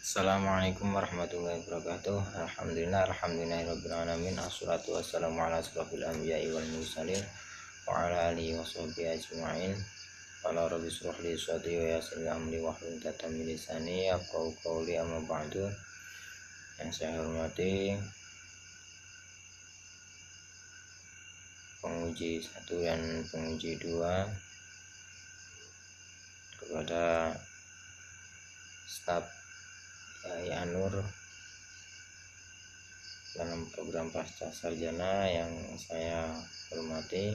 Assalamualaikum warahmatullahi wabarakatuh. Alhamdulillahirabbil alamin. Assalatu wassalamu ala asrofil anbiya'i wal mursalin wa ala alihi washabbihi ajma'in. Qala rabbi shrah li sadri wa yassir li amri wahlul 'uqdatam min lisani yafqahu qawli, amma ba'du. Yang saya hormati penguji 1 dan penguji 2, kepada staf Yahya Nur dalam program pasca sarjana yang saya hormati,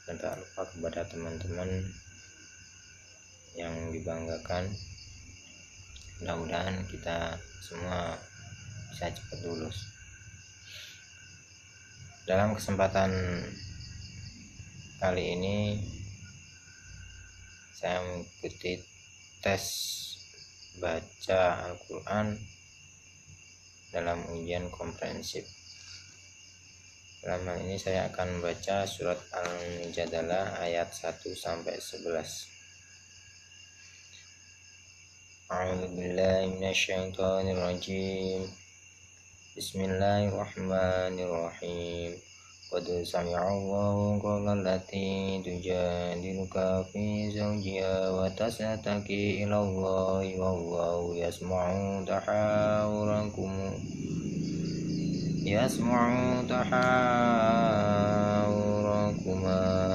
dan tak lupa kepada teman-teman yang dibanggakan. Mudah-mudahan kita semua bisa cepat lulus. Dalam kesempatan kali ini saya mengikuti tes baca Al-Quran dalam ujian komprehensif. Dalam hal ini saya akan membaca surat Al-Mujadalah ayat 1 sampai 11. A'udzubillahi minasyaitonir rajim. Bismillahirrahmanirrahim. Qad sami'allahu qawla allati tujadiluka fi zawjiha wa tashtaki ila Allahi wallahu yasma'u tahawurakuma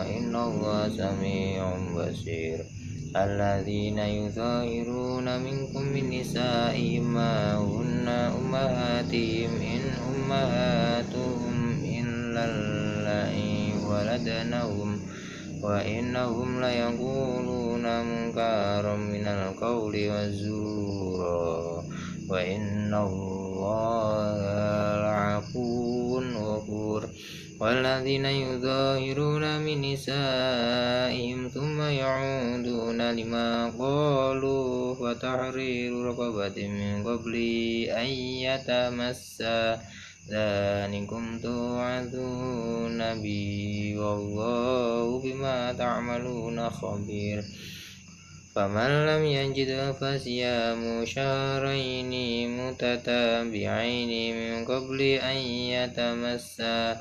innallaha sami'un basir. Alladzina yuzahiruna minkum min nisa'ihim ma hunna ummahatihim in ummahatuhum illallai waladanahum wa innahum layaquluna munkaram minal qawli wazura wa innallaha la'afuwun ghafur. Walladzina yuzahiruna min nisa'ihim thumma ya'uduna lima qalu fa tahriru raqabatin min qabli an yatamassa dzalikum tu'adzuna bi wallahu bima ta'maluna khabir. Faman lam yajid fasiyamu syahraini mutatabi'aini min qabli an yatamassa.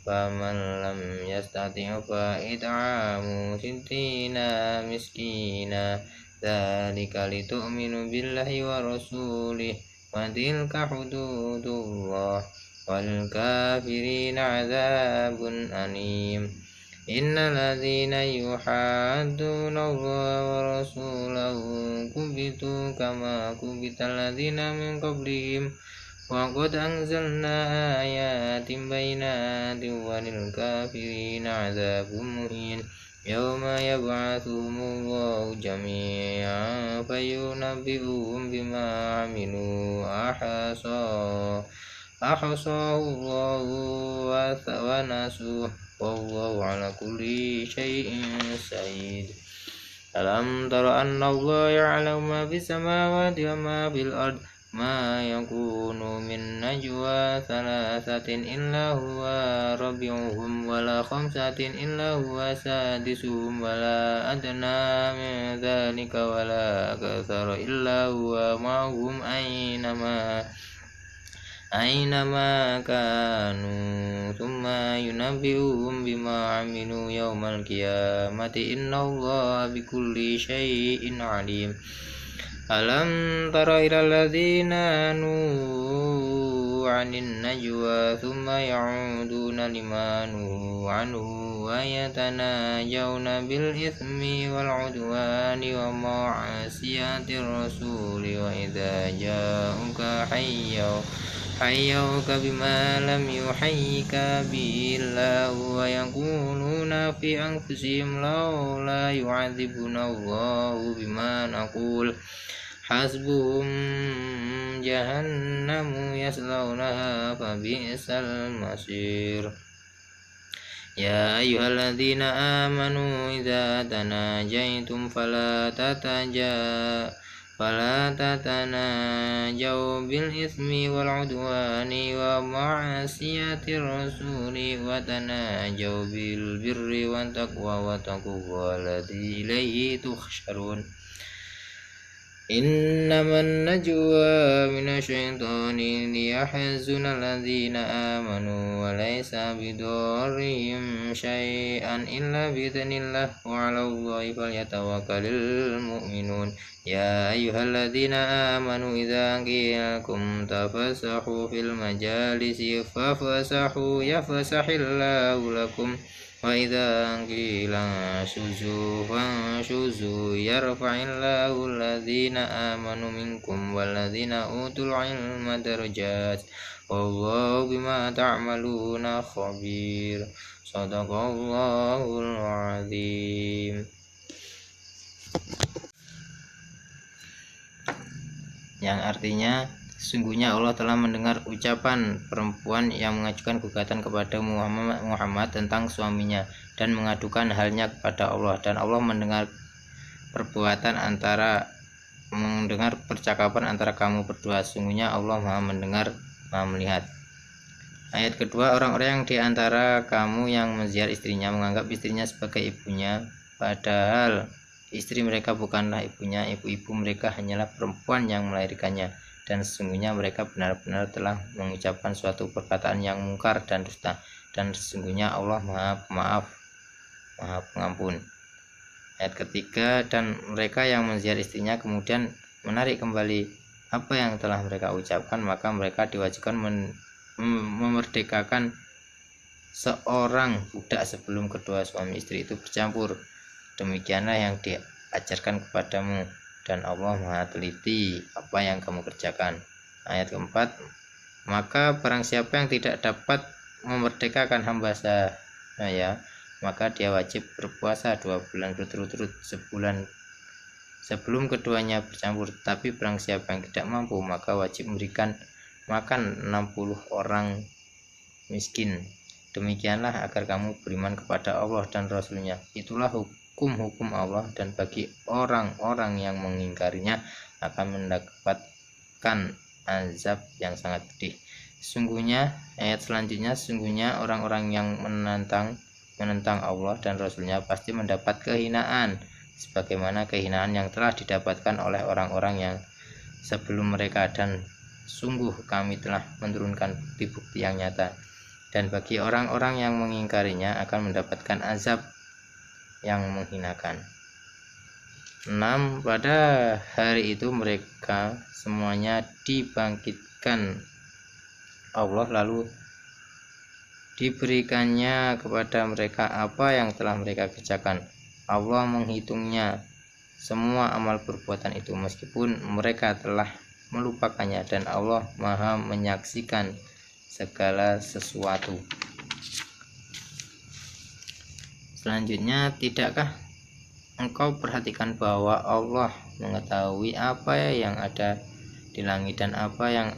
Faman lam yastati' fa it'amu sittina miskina. Dzalika litu'minu billahi wa rasulih wa tilka hududullah wal kafirina 'adzabun alim. Innal ladzina yuhadduna Allaha wa rasulahu kubitu kama kubital ladzina min qablihim wa qad anzalna ayatin bayyinatin wa lil kafirina 'adzabun muhin. Yauma yab'atsuhumullahu jami'an fayunabbi'uhum bima 'amilu ahsahullahu wa nasuh wallahu ala kulli syai'in syahid. Alam tara anna Allah ya'lamu ma fis samawati wa ma fil ard. Ma yakunu min najwa thalathatin illa huwa rabi'uhum wala khamsatin illa huwa sadisuhum wala adna min dhalika wala akthara illa huwa ma'hum aynama kanu thumma yunabbi'uhum bima 'amilu yawmal qiyamati innallaha bikulli syai'in 'alim. Alam tara ilal ladzina nuhu 'anin najwa thumma ya'uduna lima nuhu 'anhu wa yatanajawna bil itsmi wal 'udwani wa ma'asiyatir rasuli wa idza ja'uka hayyuka bima lam yuhayyika billahu wa yaquluna fi anfusihim laula yu'adzibuna Allahu bima naqul. Hasbuhum jahannamu yaslaunaha fabi'sal masir. Ya ayyuhalladzina amanu idza tanajaitum fala tatanajaw bil ismi wal udwani wa ma'asiyatir rasuli wa tanajaw bil birri wat taqwa wa taqullaha alladzi ilaihi tuhsyarun. إنما النجوى من الشيطان ليحزن الذين آمنوا وليس بضارهم شيئا إلا بإذن الله وعلى الله فليتوكل المؤمنون يا أيها الذين آمنوا إذا قيل لكم تفسحوا في المجالس فافسحوا يفسح الله لكم وإذا قيل انشزوا فانشزوا يرفع الله الذين آمنوا منكم والذين أوتوا العلم درجات والله بما تعملون خبير صدق الله العظيم. Yang artinya, sesungguhnya Allah telah mendengar ucapan perempuan yang mengajukan gugatan kepada Muhammad tentang suaminya dan mengadukan halnya kepada Allah, dan Allah mendengar percakapan antara kamu berdua. Sesungguhnya Allah Maha mendengar, Maha melihat. Ayat kedua, orang-orang yang diantara kamu yang menziarah istrinya menganggap istrinya sebagai ibunya, padahal istri mereka bukanlah ibunya, ibu-ibu mereka hanyalah perempuan yang melahirkannya, dan sesungguhnya mereka benar-benar telah mengucapkan suatu perkataan yang mungkar dan dusta, dan sesungguhnya Allah Maha Pemaaf, Maha Pengampun. Ayat ketiga, dan mereka yang menziarah istrinya kemudian menarik kembali apa yang telah mereka ucapkan, maka mereka diwajibkan memerdekakan seorang budak sebelum kedua suami istri itu bercampur. Demikianlah yang diajarkan kepadamu, dan Allah Maha teliti apa yang kamu kerjakan. Ayat keempat, maka barang siapa yang tidak dapat memerdekakan hamba saya, maka dia wajib berpuasa 2 bulan berturut-turut sebulan sebelum keduanya bercampur. Tapi barang siapa yang tidak mampu, maka wajib memberikan makan 60 orang miskin. Demikianlah agar kamu beriman kepada Allah dan Rasulnya. Itulah hukum Allah, dan bagi orang-orang yang mengingkarinya akan mendapatkan azab yang sangat pedih. Sesungguhnya, ayat selanjutnya, sesungguhnya orang-orang yang menentang Allah dan Rasulnya pasti mendapat kehinaan sebagaimana kehinaan yang telah didapatkan oleh orang-orang yang sebelum mereka, dan sungguh kami telah menurunkan bukti-bukti yang nyata, dan bagi orang-orang yang mengingkarinya akan mendapatkan azab yang menghinakan. 6. Pada hari itu mereka semuanya dibangkitkan Allah, lalu diberikannya kepada mereka apa yang telah mereka kerjakan. Allah menghitungnya semua amal perbuatan itu meskipun mereka telah melupakannya, dan Allah Maha menyaksikan segala sesuatu. Selanjutnya, tidakkah engkau perhatikan bahwa Allah mengetahui apa yang ada di langit dan apa yang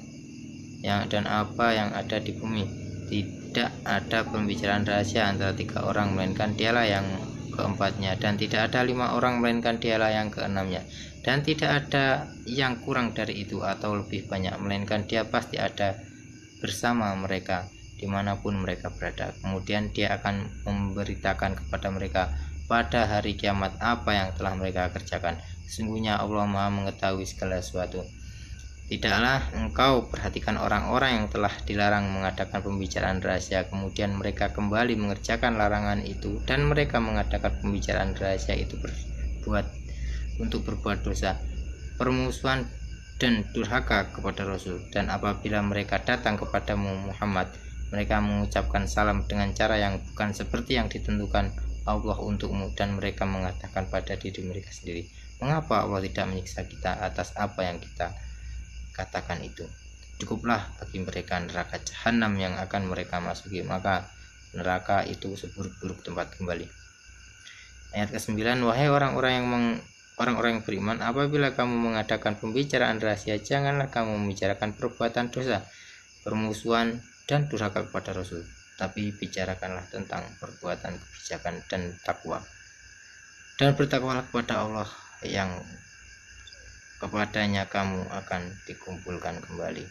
ada di bumi? Tidak ada pembicaraan rahasia antara 3 orang melainkan dialah yang keempatnya, dan tidak ada 5 orang melainkan dialah yang keenamnya, dan tidak ada yang kurang dari itu atau lebih banyak melainkan dia pasti ada bersama mereka dimanapun mereka berada. Kemudian dia akan memberitakan kepada mereka pada hari kiamat apa yang telah mereka kerjakan. Sesungguhnya Allah Maha mengetahui segala sesuatu. Tidaklah engkau perhatikan orang-orang yang telah dilarang mengadakan pembicaraan rahasia, kemudian mereka kembali mengerjakan larangan itu, dan mereka mengadakan pembicaraan rahasia itu untuk berbuat dosa, permusuhan dan durhaka kepada Rasul. Dan apabila mereka datang kepadamu Muhammad, mereka mengucapkan salam dengan cara yang bukan seperti yang ditentukan Allah untukmu, dan mereka mengatakan pada diri mereka sendiri, mengapa Allah tidak menyiksa kita atas apa yang kita katakan itu? Cukuplah bagi mereka neraka jahanam yang akan mereka masuki, maka neraka itu seburuk-buruk tempat kembali. Ayat ke-9, wahai orang-orang yang beriman, apabila kamu mengadakan pembicaraan rahasia, janganlah kamu membicarakan perbuatan dosa, permusuhan dan durhaka kepada Rasul, tapi bicarakanlah tentang perbuatan kebijakan dan takwa, dan bertakwalah kepada Allah yang kepadanya kamu akan dikumpulkan kembali.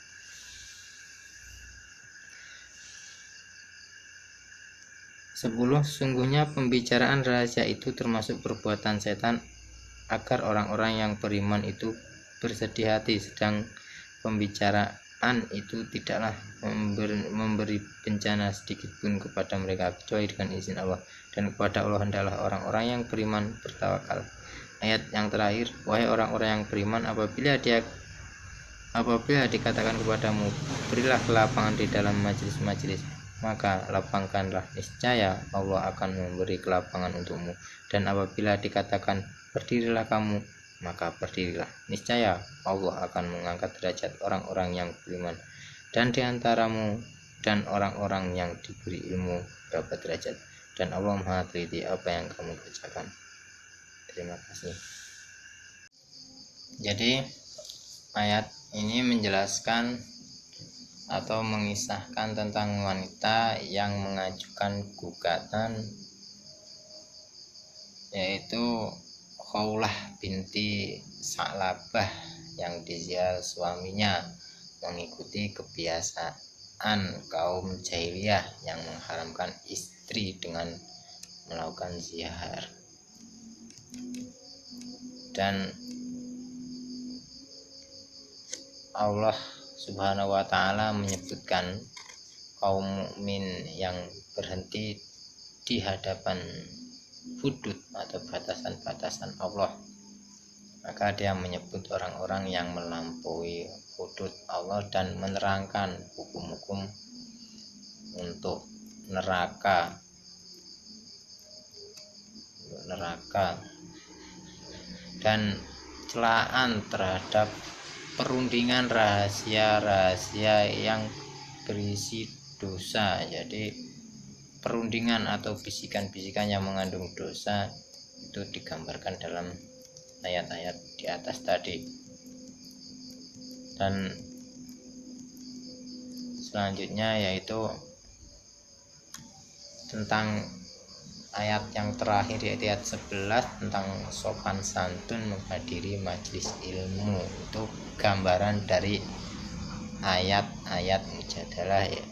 Sesungguhnya pembicaraan rahasia itu termasuk perbuatan setan agar orang-orang yang beriman itu bersedih hati, sedang pembicaraan itu tidaklah memberi bencana sedikit pun kepada mereka kecuali dengan izin Allah, dan kepada Allah hendaklah orang-orang yang beriman bertawakal. Ayat yang terakhir, wahai orang-orang yang beriman, apabila dikatakan kepadamu, berilah kelapangan di dalam majelis-majelis, maka lapangkanlah, niscaya Allah akan memberi kelapangan untukmu. Dan apabila dikatakan berdirilah kamu, maka berdirilah, niscaya Allah akan mengangkat derajat orang-orang yang beriman, dan diantaramu dan orang-orang yang diberi ilmu beberapa derajat, dan Allah Maha teliti apa yang kamu kerjakan. Terima kasih. Jadi ayat ini menjelaskan atau mengisahkan tentang wanita yang mengajukan gugatan, yaitu Khawlah binti Sa'labah, yang diziar suaminya mengikuti kebiasaan kaum jahiliyah yang mengharamkan istri dengan melakukan zihar. Dan Allah Subhanahu wa ta'ala menyebutkan kaum mukmin yang berhenti di hadapan hudud atau batasan-batasan Allah, maka dia menyebut orang-orang yang melampaui hudud Allah dan menerangkan hukum-hukum untuk neraka dan celaan terhadap perundingan rahasia-rahasia yang berisi dosa. Jadi perundingan atau bisikan-bisikan yang mengandung dosa itu digambarkan dalam ayat-ayat di atas tadi. Dan selanjutnya yaitu tentang ayat yang terakhir, yaitu ayat 11 tentang sopan santun menghadiri majelis ilmu. Itu gambaran dari ayat-ayat mujadalah ya,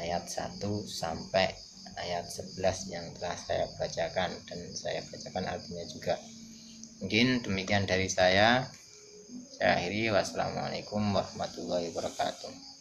ayat 1 sampai ayat 11 yang telah saya bacakan, dan saya bacakan artinya juga. Mungkin demikian dari saya akhiri. Wassalamualaikum warahmatullahi wabarakatuh.